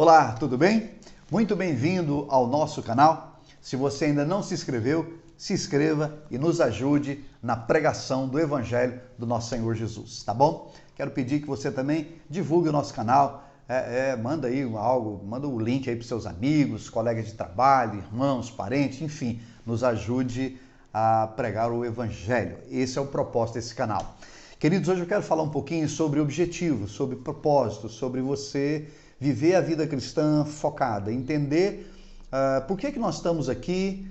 Olá, tudo bem? Muito bem-vindo ao nosso canal. Se você ainda não se inscreveu, se inscreva e nos ajude na pregação do Evangelho do nosso Senhor Jesus, tá bom? Quero pedir que você também divulgue o nosso canal, manda aí algo, manda o link aí para seus amigos, colegas de trabalho, irmãos, parentes, enfim, nos ajude a pregar o Evangelho. Esse é o propósito desse canal. Queridos, hoje eu quero falar um pouquinho sobre objetivos, sobre propósito, sobre você viver a vida cristã focada, entender por que nós estamos aqui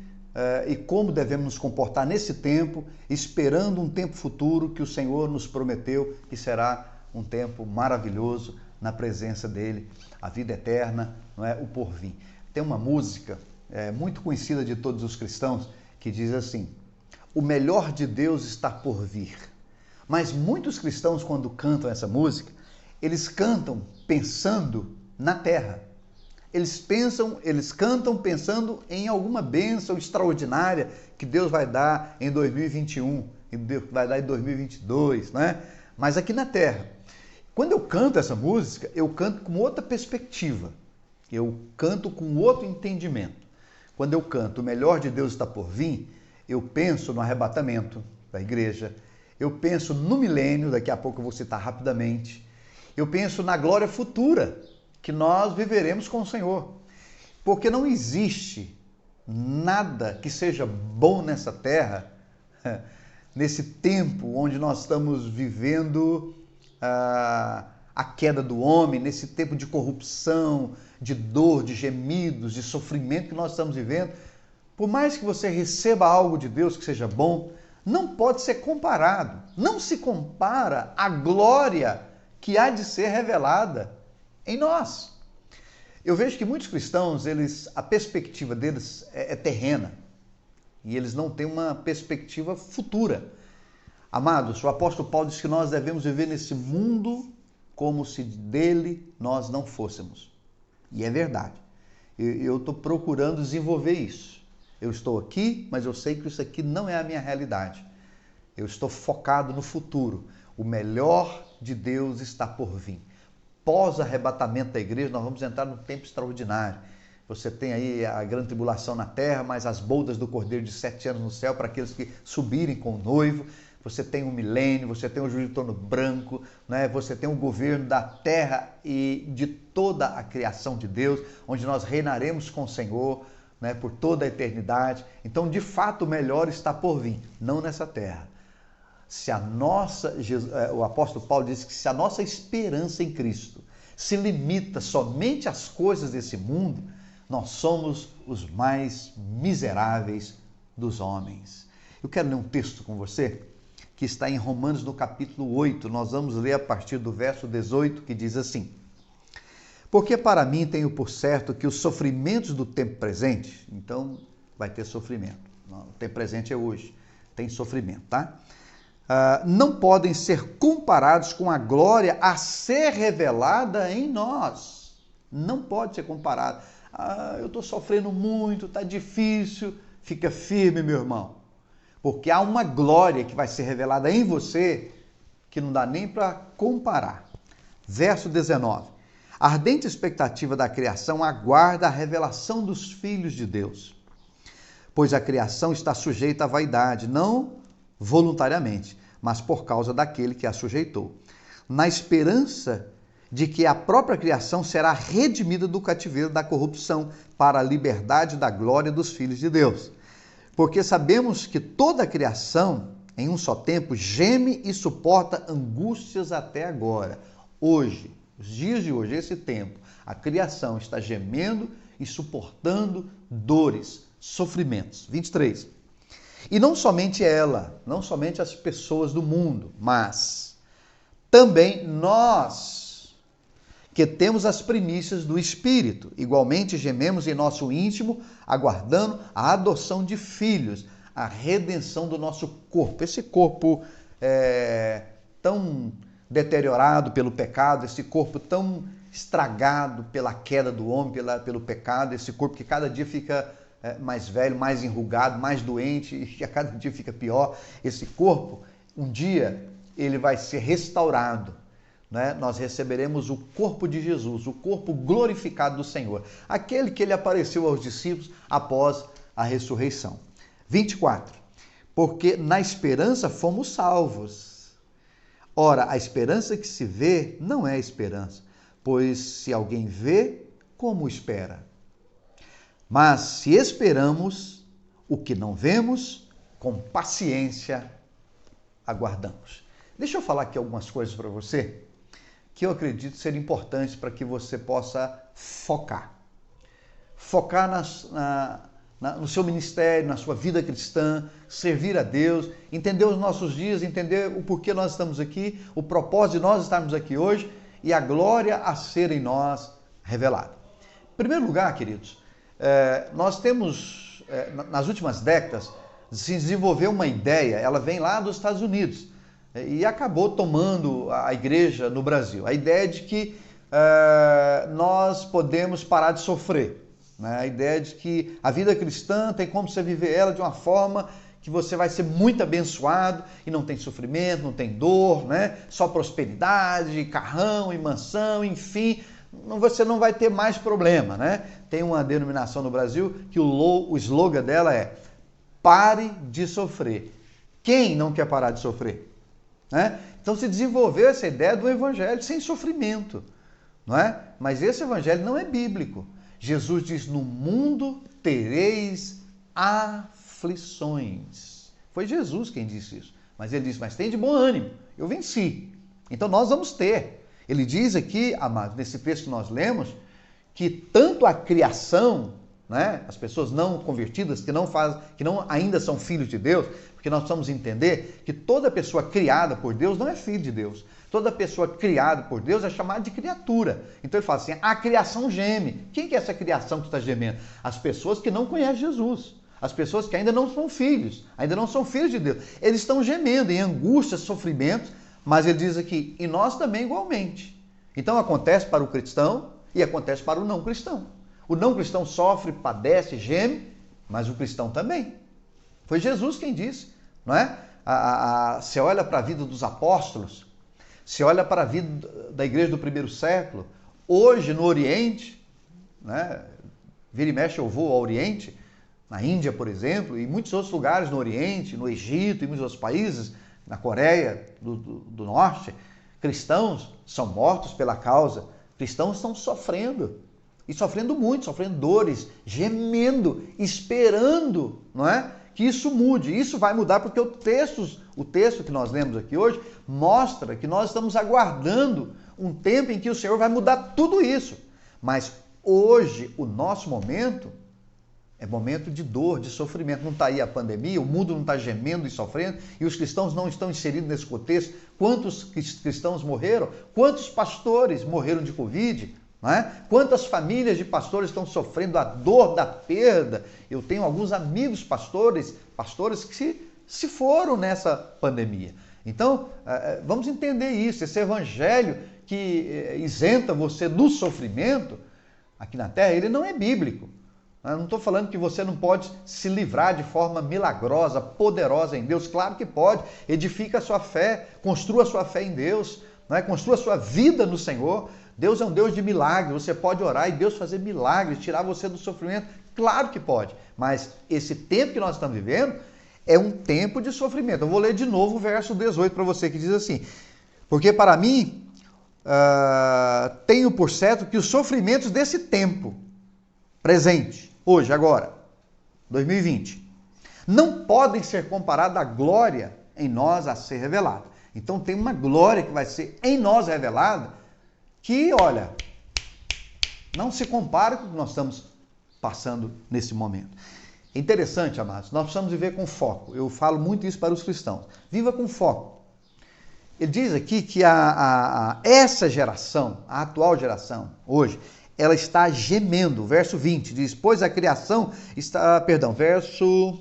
e como devemos nos comportar nesse tempo, esperando um tempo futuro que o Senhor nos prometeu, que será um tempo maravilhoso na presença dEle, a vida eterna, não é? O porvir. Tem uma música muito conhecida de todos os cristãos que diz assim: o melhor de Deus está por vir. Mas muitos cristãos, quando cantam essa música, eles cantam pensando na terra. Eles cantam pensando em alguma bênção extraordinária que Deus vai dar em 2021, que Deus vai dar em 2022, não é? Mas aqui na terra. Quando eu canto essa música, eu canto com outra perspectiva. Eu canto com outro entendimento. Quando eu canto o melhor de Deus está por vir, eu penso no arrebatamento da igreja. Eu penso no milênio, daqui a pouco eu vou citar rapidamente. Eu penso na glória futura, que nós viveremos com o Senhor. Porque não existe nada que seja bom nessa terra, nesse tempo onde nós estamos vivendo a queda do homem, nesse tempo de corrupção, de dor, de gemidos, de sofrimento que nós estamos vivendo. Por mais que você receba algo de Deus que seja bom, não pode ser comparado. Não se compara à glória que há de ser revelada em nós. Eu vejo que muitos cristãos, a perspectiva deles é terrena e eles não têm uma perspectiva futura. Amados, o apóstolo Paulo diz que nós devemos viver nesse mundo como se dele nós não fôssemos. E é verdade. Eu estou procurando desenvolver isso. Eu estou aqui, mas eu sei que isso aqui não é a minha realidade. Eu estou focado no futuro. O melhor de Deus está por vir. Pós-arrebatamento da igreja, nós vamos entrar num tempo extraordinário. Você tem aí a grande tribulação na terra, mas as bodas do Cordeiro de 7 anos no céu para aqueles que subirem com o noivo. Você tem o milênio, você tem o juízo de trono branco, né? Você tem o governo da terra e de toda a criação de Deus, onde nós reinaremos com o Senhor, né, por toda a eternidade. Então, de fato, o melhor está por vir, não nessa terra. O apóstolo Paulo diz que se a nossa esperança em Cristo se limita somente às coisas desse mundo, nós somos os mais miseráveis dos homens. Eu quero ler um texto com você que está em Romanos no capítulo 8. Nós vamos ler a partir do verso 18, que diz assim: porque para mim tenho por certo que os sofrimentos do tempo presente, então vai ter sofrimento, o tempo presente é hoje, tem sofrimento, tá? Não podem ser comparados com a glória a ser revelada em nós. Não pode ser comparado. Eu estou sofrendo muito, está difícil. Fica firme, meu irmão, porque há uma glória que vai ser revelada em você que não dá nem para comparar. Verso 19. A ardente expectativa da criação aguarda a revelação dos filhos de Deus, pois a criação está sujeita à vaidade, não voluntariamente, mas por causa daquele que a sujeitou, na esperança de que a própria criação será redimida do cativeiro da corrupção para a liberdade da glória dos filhos de Deus. Porque sabemos que toda a criação, em um só tempo, geme e suporta angústias até agora. Hoje, os dias de hoje, esse tempo, a criação está gemendo e suportando dores, sofrimentos. 23. E não somente ela, não somente as pessoas do mundo, mas também nós, que temos as primícias do Espírito, igualmente gememos em nosso íntimo, aguardando a adoção de filhos, a redenção do nosso corpo. Esse corpo tão deteriorado pelo pecado, esse corpo tão estragado pela queda do homem, pelo pecado, esse corpo que cada dia fica mais velho, mais enrugado, mais doente e que a cada dia fica pior. Esse corpo, um dia, ele vai ser restaurado. né, nós receberemos o corpo de Jesus, o corpo glorificado do Senhor, aquele que ele apareceu aos discípulos após a ressurreição. 24. Porque na esperança fomos salvos. Ora, a esperança que se vê não é esperança, pois se alguém vê, como espera? Mas se esperamos o que não vemos, com paciência aguardamos. Deixa eu falar aqui algumas coisas para você que eu acredito ser importantes para que você possa focar. Focar no seu ministério, na sua vida cristã, servir a Deus, entender os nossos dias, entender o porquê nós estamos aqui, o propósito de nós estarmos aqui hoje e a glória a ser em nós revelada. Em primeiro lugar, queridos, nós temos, nas últimas décadas, se desenvolveu uma ideia, ela vem lá dos Estados Unidos e acabou tomando a igreja no Brasil. A ideia de que nós podemos parar de sofrer. Né? A ideia de que a vida cristã tem como você viver ela de uma forma que você vai ser muito abençoado e não tem sofrimento, não tem dor, né? Só prosperidade, carrão e mansão, enfim, você não vai ter mais problema. Né? Tem uma denominação no Brasil que o slogan dela é: pare de sofrer. Quem não quer parar de sofrer? Né? Então se desenvolveu essa ideia do evangelho sem sofrimento. Não é? Mas esse evangelho não é bíblico. Jesus diz: no mundo tereis aflições. Foi Jesus quem disse isso. Mas ele disse: mas tem de bom ânimo, eu venci. Então nós vamos ter. Ele diz aqui, amados, nesse texto que nós lemos, que tanto a criação, né, as pessoas não convertidas, que não ainda são filhos de Deus, porque nós precisamos entender que toda pessoa criada por Deus não é filho de Deus. Toda pessoa criada por Deus é chamada de criatura. Então ele fala assim: a criação geme. Quem que é essa criação que está gemendo? As pessoas que não conhecem Jesus. As pessoas que ainda não são filhos, ainda não são filhos de Deus. Eles estão gemendo em angústia, sofrimento, mas ele diz aqui: e nós também igualmente. Então acontece para o cristão e acontece para o não cristão. O não cristão sofre, padece, geme, mas o cristão também. Foi Jesus quem disse, não é? Você olha para a vida dos apóstolos, você olha para a vida da igreja do primeiro século, hoje no Oriente, né? Vira e mexe eu vou ao Oriente, na Índia, por exemplo, e muitos outros lugares no Oriente, no Egito e muitos outros países, na Coreia do Norte, cristãos são mortos pela causa, cristãos estão sofrendo, e sofrendo muito, sofrendo dores, gemendo, esperando, não é? Que isso mude. Isso vai mudar porque o texto que nós lemos aqui hoje mostra que nós estamos aguardando um tempo em que o Senhor vai mudar tudo isso. Mas hoje, o nosso momento é momento de dor, de sofrimento. Não está aí a pandemia, o mundo não está gemendo e sofrendo, e os cristãos não estão inseridos nesse contexto. Quantos cristãos morreram? Quantos pastores morreram de Covid? Não é? Quantas famílias de pastores estão sofrendo a dor da perda? Eu tenho alguns amigos pastores que se foram nessa pandemia. Então, vamos entender isso. Esse evangelho que isenta você do sofrimento aqui na terra, ele não é bíblico. Eu não estou falando que você não pode se livrar de forma milagrosa, poderosa em Deus. Claro que pode. Edifica a sua fé, construa a sua fé em Deus, não é? Construa a sua vida no Senhor. Deus é um Deus de milagres, você pode orar e Deus fazer milagres, tirar você do sofrimento. Claro que pode, mas esse tempo que nós estamos vivendo é um tempo de sofrimento. Eu vou ler de novo o verso 18 para você, que diz assim: porque para mim tenho por certo que os sofrimentos desse tempo presente, hoje, agora, 2020, não podem ser comparados à glória em nós a ser revelada. Então tem uma glória que vai ser em nós revelada, que, olha, não se compara com o que nós estamos passando nesse momento. É interessante, amados, nós precisamos viver com foco. Eu falo muito isso para os cristãos. Viva com foco. Ele diz aqui que essa geração, a atual geração, hoje, ela está gemendo. Verso 20 diz: pois a criação está, verso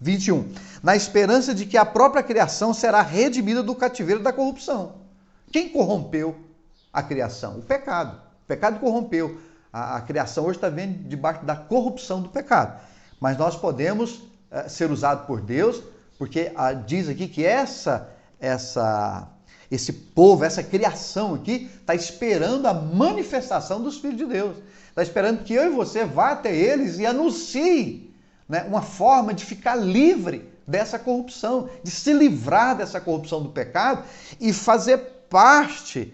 21, na esperança de que a própria criação será redimida do cativeiro da corrupção. Quem corrompeu a criação? O pecado. O pecado corrompeu. A criação hoje está vendo debaixo da corrupção do pecado. Mas nós podemos ser usados por Deus, porque diz aqui que Esse povo, essa criação aqui, está esperando a manifestação dos filhos de Deus. Está esperando que eu e você vá até eles e anuncie, né, uma forma de ficar livre dessa corrupção, de se livrar dessa corrupção do pecado e fazer parte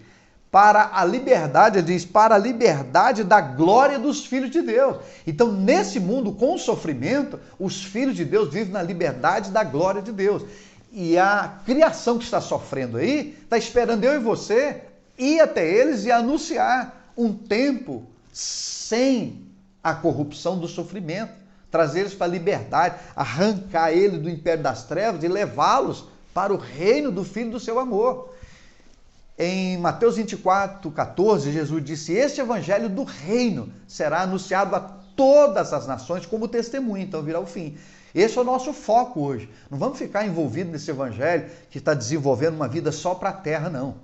para a liberdade, ele diz, para a liberdade da glória dos filhos de Deus. Então, nesse mundo com sofrimento, os filhos de Deus vivem na liberdade da glória de Deus. E a criação que está sofrendo aí, está esperando eu e você ir até eles e anunciar um tempo sem a corrupção do sofrimento, trazer eles para a liberdade, arrancar ele do império das trevas e levá-los para o reino do Filho do seu amor. Em Mateus 24, 14, Jesus disse, este evangelho do reino será anunciado a todas as nações como testemunho, então virá o fim. Esse é o nosso foco hoje. Não vamos ficar envolvidos nesse evangelho que está desenvolvendo uma vida só para a terra, não.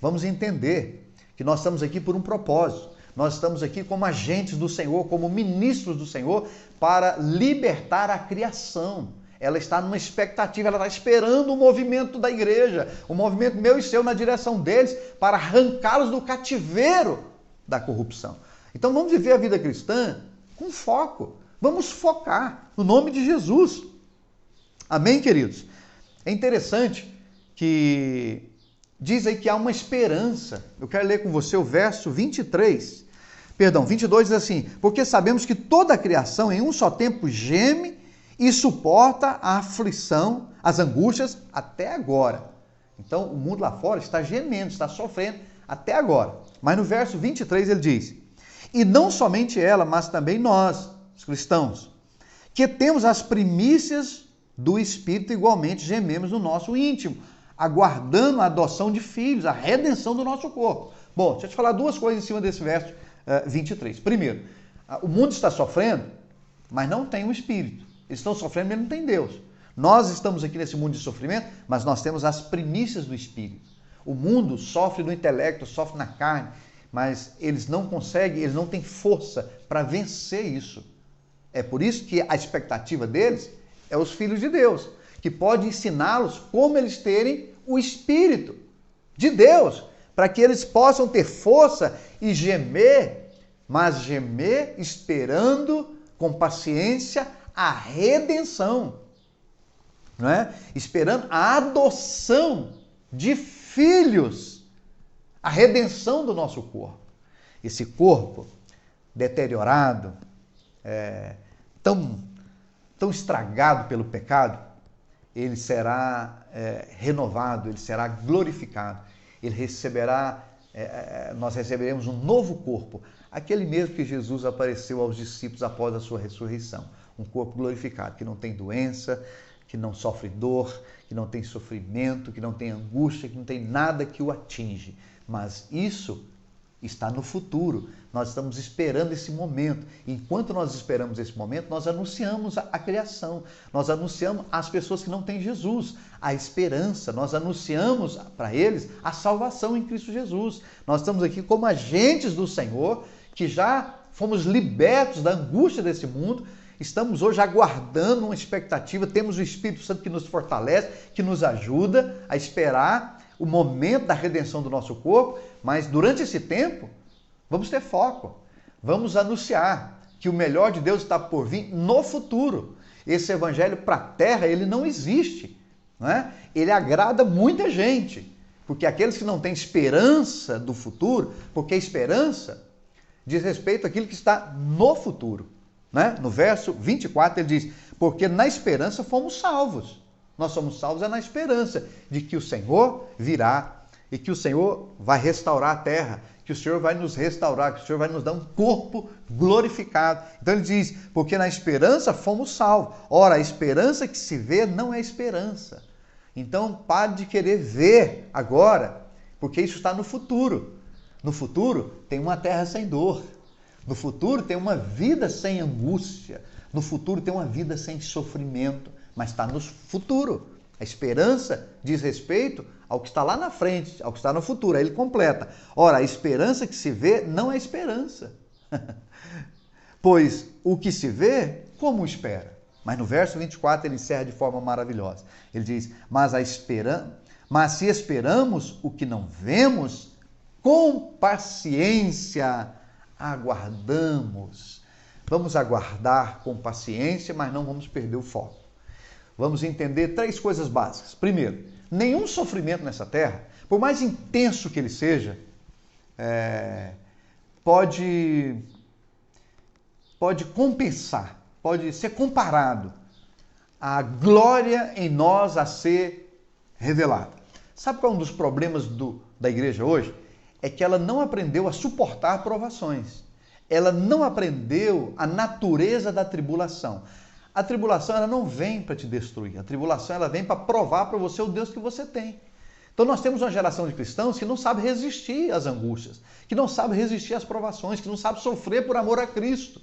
Vamos entender que nós estamos aqui por um propósito. Nós estamos aqui como agentes do Senhor, como ministros do Senhor, para libertar a criação. Ela está numa expectativa, ela está esperando o movimento da igreja, o movimento meu e seu na direção deles, para arrancá-los do cativeiro da corrupção. Então vamos viver a vida cristã com foco. Vamos focar no nome de Jesus. Amém, queridos? É interessante que diz aí que há uma esperança. Eu quero ler com você o verso 22 diz assim, porque sabemos que toda a criação em um só tempo geme e suporta a aflição, as angústias até agora. Então o mundo lá fora está gemendo, está sofrendo até agora. Mas no verso 23 ele diz, e não somente ela, mas também nós, os cristãos, que temos as primícias do Espírito, igualmente gememos no nosso íntimo, aguardando a adoção de filhos, a redenção do nosso corpo. Bom, deixa eu te falar duas coisas em cima desse verso 23. Primeiro, o mundo está sofrendo, mas não tem o Espírito. Eles estão sofrendo, mas não tem Deus. Nós estamos aqui nesse mundo de sofrimento, mas nós temos as primícias do Espírito. O mundo sofre no intelecto, sofre na carne, mas eles não conseguem, eles não têm força para vencer isso. É por isso que a expectativa deles é os filhos de Deus, que pode ensiná-los como eles terem o Espírito de Deus, para que eles possam ter força e gemer, mas gemer esperando com paciência a redenção, não é? Esperando a adoção de filhos, a redenção do nosso corpo. Esse corpo deteriorado, tão estragado pelo pecado, ele será renovado, ele será glorificado. Ele receberá, nós receberemos um novo corpo, aquele mesmo que Jesus apareceu aos discípulos após a sua ressurreição. Um corpo glorificado, que não tem doença, que não sofre dor, que não tem sofrimento, que não tem angústia, que não tem nada que o atinge. Mas isso está no futuro. Nós estamos esperando esse momento. Enquanto nós esperamos esse momento, nós anunciamos a criação. Nós anunciamos às pessoas que não têm Jesus a esperança. Nós anunciamos para eles a salvação em Cristo Jesus. Nós estamos aqui como agentes do Senhor, que já fomos libertos da angústia desse mundo. Estamos hoje aguardando uma expectativa. Temos o Espírito Santo que nos fortalece, que nos ajuda a esperar o momento da redenção do nosso corpo, mas durante esse tempo, vamos ter foco, vamos anunciar que o melhor de Deus está por vir no futuro. Esse evangelho para a terra, ele não existe, não é? Ele agrada muita gente, porque aqueles que não têm esperança do futuro, porque a esperança diz respeito àquilo que está no futuro, né? No verso 24 ele diz, porque na esperança fomos salvos. Nós somos salvos na esperança de que o Senhor virá e que o Senhor vai restaurar a terra, que o Senhor vai nos restaurar, que o Senhor vai nos dar um corpo glorificado. Então ele diz, porque na esperança fomos salvos. Ora, a esperança que se vê não é esperança. Então pare de querer ver agora, porque isso está no futuro. No futuro tem uma terra sem dor. No futuro tem uma vida sem angústia. No futuro tem uma vida sem sofrimento. Mas está no futuro. A esperança diz respeito ao que está lá na frente, ao que está no futuro. Aí ele completa. Ora, a esperança que se vê não é esperança. Pois o que se vê, como espera? Mas no verso 24 ele encerra de forma maravilhosa. Ele diz, mas Mas se esperamos o que não vemos, com paciência aguardamos. Vamos aguardar com paciência, mas não vamos perder o foco. Vamos entender 3 coisas básicas. Primeiro, nenhum sofrimento nessa terra, por mais intenso que ele seja, pode compensar, pode ser comparado à glória em nós a ser revelada. Sabe qual é um dos problemas da igreja hoje? É que ela não aprendeu a suportar provações. Ela não aprendeu a natureza da tribulação. A tribulação ela não vem para te destruir. A tribulação ela vem para provar para você o Deus que você tem. Então nós temos uma geração de cristãos que não sabe resistir às angústias, que não sabe resistir às provações, que não sabe sofrer por amor a Cristo,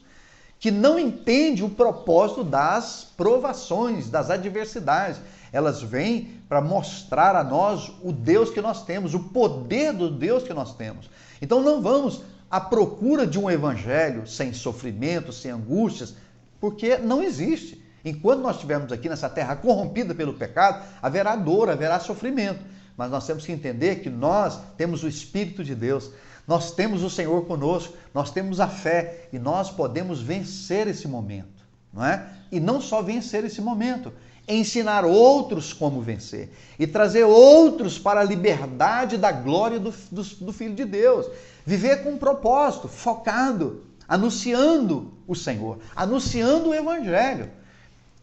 que não entende o propósito das provações, das adversidades. Elas vêm para mostrar a nós o Deus que nós temos, o poder do Deus que nós temos. Então não vamos à procura de um evangelho sem sofrimento, sem angústias, porque não existe. Enquanto nós estivermos aqui nessa terra corrompida pelo pecado, haverá dor, haverá sofrimento. Mas nós temos que entender que nós temos o Espírito de Deus, nós temos o Senhor conosco, nós temos a fé e nós podemos vencer esse momento, não é? E não só vencer esse momento, ensinar outros como vencer e trazer outros para a liberdade da glória do Filho de Deus. Viver com um propósito, focado, anunciando o Senhor, anunciando o Evangelho.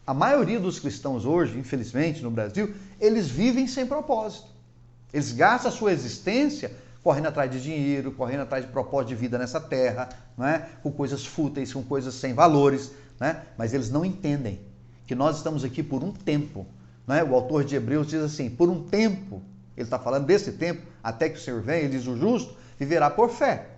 A maioria dos cristãos hoje, infelizmente, no Brasil, eles vivem sem propósito. Eles gastam a sua existência correndo atrás de dinheiro, correndo atrás de propósito de vida nessa terra, não é? Com coisas fúteis, com coisas sem valores, né? Mas eles não entendem que nós estamos aqui por um tempo. Não é? O autor de Hebreus diz assim, por um tempo, ele está falando desse tempo, até que o Senhor venha, ele diz, o justo viverá por fé.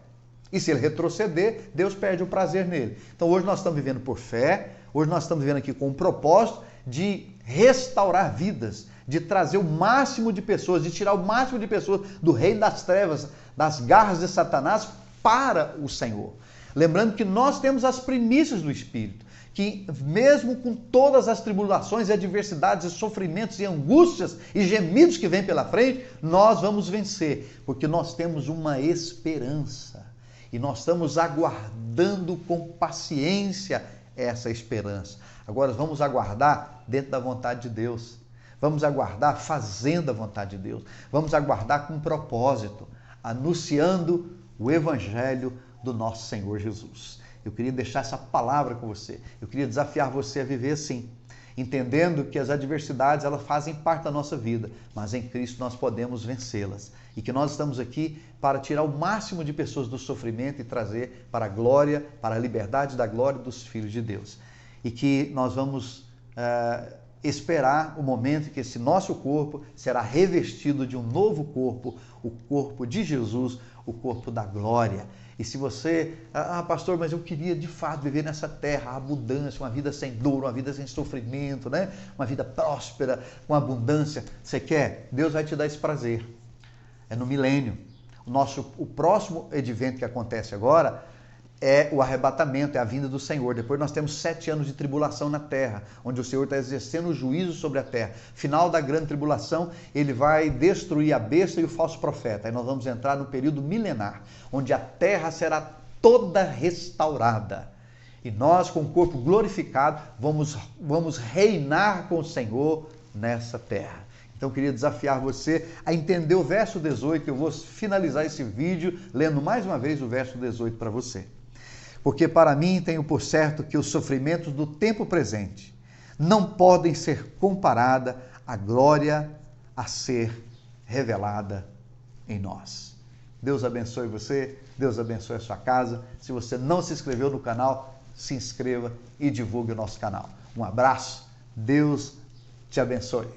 E se ele retroceder, Deus perde o prazer nele. Então hoje nós estamos vivendo por fé, hoje nós estamos vivendo aqui com um propósito de restaurar vidas, de trazer o máximo de pessoas, de tirar o máximo de pessoas do reino das trevas, das garras de Satanás para o Senhor. Lembrando que nós temos as primícias do Espírito, que mesmo com todas as tribulações e adversidades e sofrimentos e angústias e gemidos que vêm pela frente, nós vamos vencer, porque nós temos uma esperança e nós estamos aguardando com paciência essa esperança. Agora vamos aguardar dentro da vontade de Deus. Vamos aguardar fazendo a vontade de Deus. Vamos aguardar com propósito, anunciando o Evangelho do nosso Senhor Jesus. Eu queria deixar essa palavra com você. Eu queria desafiar você a viver assim, entendendo que as adversidades elas fazem parte da nossa vida, mas em Cristo nós podemos vencê-las. E que nós estamos aqui para tirar o máximo de pessoas do sofrimento e trazer para a glória, para a liberdade da glória dos filhos de Deus. E que nós vamos esperar o momento em que esse nosso corpo será revestido de um novo corpo, o corpo de Jesus, o corpo da glória. E se você, pastor, mas eu queria de fato viver nessa terra, a abundância, uma vida sem dor, uma vida sem sofrimento, né? Uma vida próspera, com abundância. Você quer? Deus vai te dar esse prazer. É no milênio. O próximo advento que acontece agora é o arrebatamento, é a vinda do Senhor. Depois nós temos 7 anos de tribulação na terra, onde o Senhor está exercendo o juízo sobre a terra. Final da grande tribulação, ele vai destruir a besta e o falso profeta. Aí nós vamos entrar no período milenar, onde a terra será toda restaurada. E nós, com o corpo glorificado, vamos reinar com o Senhor nessa terra. Então eu queria desafiar você a entender o verso 18. Eu vou finalizar esse vídeo lendo mais uma vez o verso 18 para você. Porque para mim tenho por certo que os sofrimentos do tempo presente não podem ser comparados à glória a ser revelada em nós. Deus abençoe você, Deus abençoe a sua casa. Se você não se inscreveu no canal, se inscreva e divulgue o nosso canal. Um abraço, Deus te abençoe.